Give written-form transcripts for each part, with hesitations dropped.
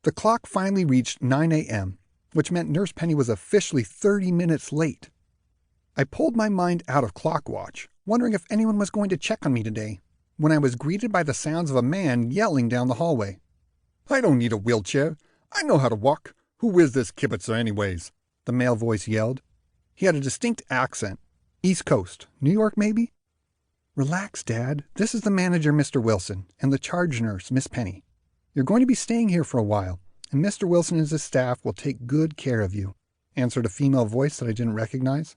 The clock finally reached 9 a.m., which meant Nurse Penny was officially 30 minutes late. I pulled my mind out of clock watch, wondering if anyone was going to check on me today, when I was greeted by the sounds of a man yelling down the hallway. "I don't need a wheelchair. I know how to walk. Who is this kibitzer anyways?" the male voice yelled. He had a distinct accent. East Coast, New York maybe? "Relax, Dad. This is the manager, Mr. Wilson, and the charge nurse, Miss Penny. You're going to be staying here for a while, and Mr. Wilson and his staff will take good care of you," answered a female voice that I didn't recognize.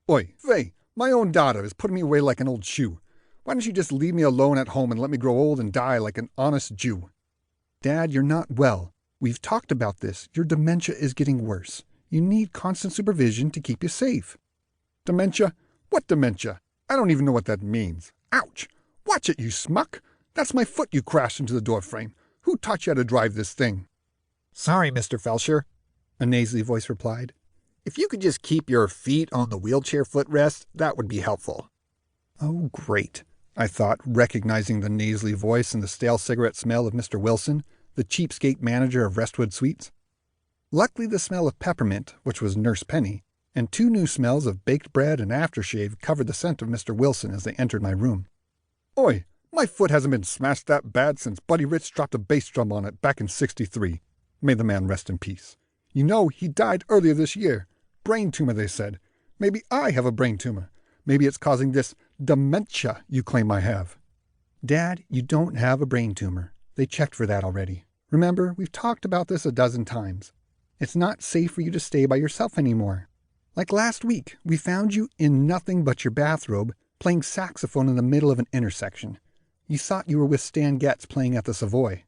"Oi, Faye, my own daughter is putting me away like an old shoe. Why don't you just leave me alone at home and let me grow old and die like an honest Jew?" "Dad, you're not well. We've talked about this. Your dementia is getting worse. You need constant supervision to keep you safe." "Dementia? What dementia? I don't even know what that means. Ouch! Watch it, you smuck! That's my foot you crashed into the doorframe. Who taught you how to drive this thing?" "Sorry, Mr. Felsher," a nasally voice replied. "If you could just keep your feet on the wheelchair footrest, that would be helpful." Oh, great, I thought, recognizing the nasally voice and the stale cigarette smell of Mr. Wilson, the cheapskate manager of Restwood Suites. Luckily, the smell of peppermint, which was Nurse Penny, and 2 new smells of baked bread and aftershave covered the scent of Mr. Wilson as they entered my room. "Oi, my foot hasn't been smashed that bad since Buddy Rich dropped a bass drum on it back in '63. May the man rest in peace. You know, he died earlier this year. Brain tumor, they said. Maybe I have a brain tumor. Maybe it's causing this dementia you claim I have." "Dad, you don't have a brain tumor. They checked for that already. Remember, we've talked about this a dozen times. It's not safe for you to stay by yourself anymore. Like last week, we found you in nothing but your bathrobe, playing saxophone in the middle of an intersection. You thought you were with Stan Getz playing at the Savoy."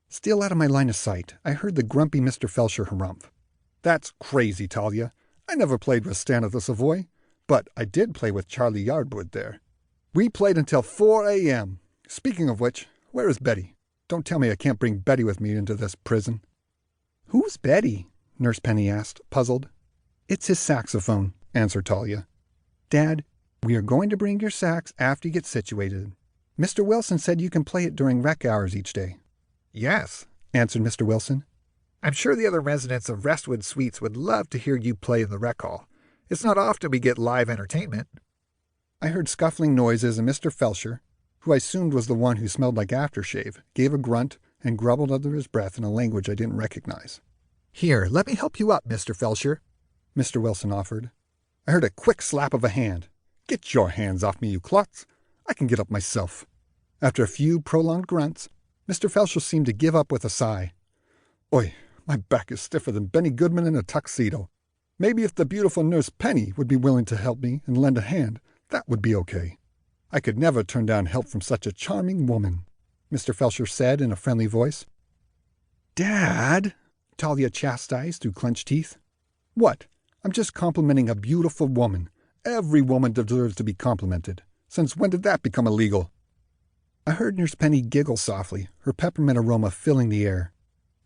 Still out of my line of sight, I heard the grumpy Mr. Felsher harumph. "That's crazy, Talia. I never played with Stan at the Savoy, but I did play with Charlie Yardwood there. We played until 4 a.m. Speaking of which, where is Betty? Don't tell me I can't bring Betty with me into this prison." "Who's Betty?" Nurse Penny asked, puzzled. "It's his saxophone," answered Talia. "Dad, we are going to bring your sax after you get situated. Mr. Wilson said you can play it during rec hours each day." "Yes," answered Mr. Wilson. "I'm sure the other residents of Restwood Suites would love to hear you play in the rec hall. It's not often we get live entertainment." I heard scuffling noises, and Mr. Felsher, who I assumed was the one who smelled like aftershave, gave a grunt and grumbled under his breath in a language I didn't recognize. "Here, let me help you up, Mr. Felsher," Mr. Wilson offered. I heard a quick slap of a hand. "Get your hands off me, you klutz. I can get up myself." After a few prolonged grunts, Mr. Felsher seemed to give up with a sigh. "Oi, my back is stiffer than Benny Goodman in a tuxedo. Maybe if the beautiful Nurse Penny would be willing to help me and lend a hand, that would be okay. I could never turn down help from such a charming woman," Mr. Felsher said in a friendly voice. "Dad," Talia chastised through clenched teeth. "What? I'm just complimenting a beautiful woman. Every woman deserves to be complimented. Since when did that become illegal?" I heard Nurse Penny giggle softly, her peppermint aroma filling the air.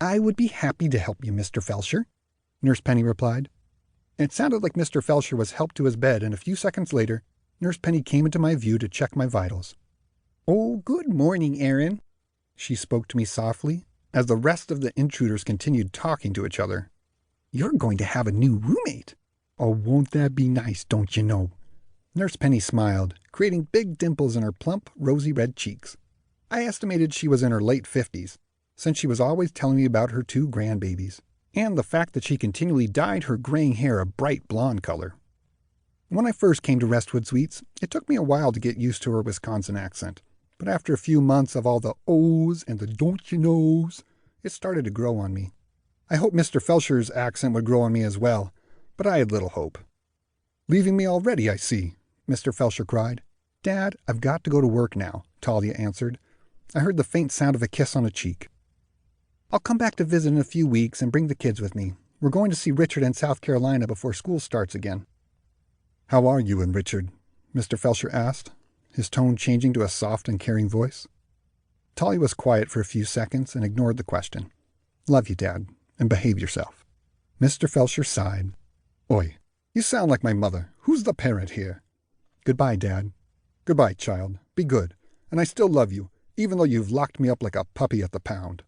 "I would be happy to help you, Mr. Felsher," Nurse Penny replied. It sounded like Mr. Felsher was helped to his bed, and a few seconds later, Nurse Penny came into my view to check my vitals. "Oh, good morning, Aaron," she spoke to me softly, as the rest of the intruders continued talking to each other. "You're going to have a new roommate. Oh, won't that be nice, don't you know?" Nurse Penny smiled, creating big dimples in her plump, rosy red cheeks. I estimated she was in her late 50s, since she was always telling me about her 2 grandbabies, and the fact that she continually dyed her graying hair a bright blonde color. When I first came to Restwood Suites, it took me a while to get used to her Wisconsin accent, but after a few months of all the O's and the don't you knows, it started to grow on me. I hoped Mr. Felsher's accent would grow on me as well, but I had little hope. "Leaving me already, I see," Mr. Felsher cried. "Dad, I've got to go to work now," Talia answered. I heard the faint sound of a kiss on a cheek. "I'll come back to visit in a few weeks and bring the kids with me. We're going to see Richard in South Carolina before school starts again." "How are you and Richard?" Mr. Felsher asked, his tone changing to a soft and caring voice. Talia was quiet for a few seconds and ignored the question. "Love you, Dad, and behave yourself." Mr. Felsher sighed. "Oi, you sound like my mother. Who's the parent here?" "Goodbye, Dad." "Goodbye, child. Be good. And I still love you, even though you've locked me up like a puppy at the pound."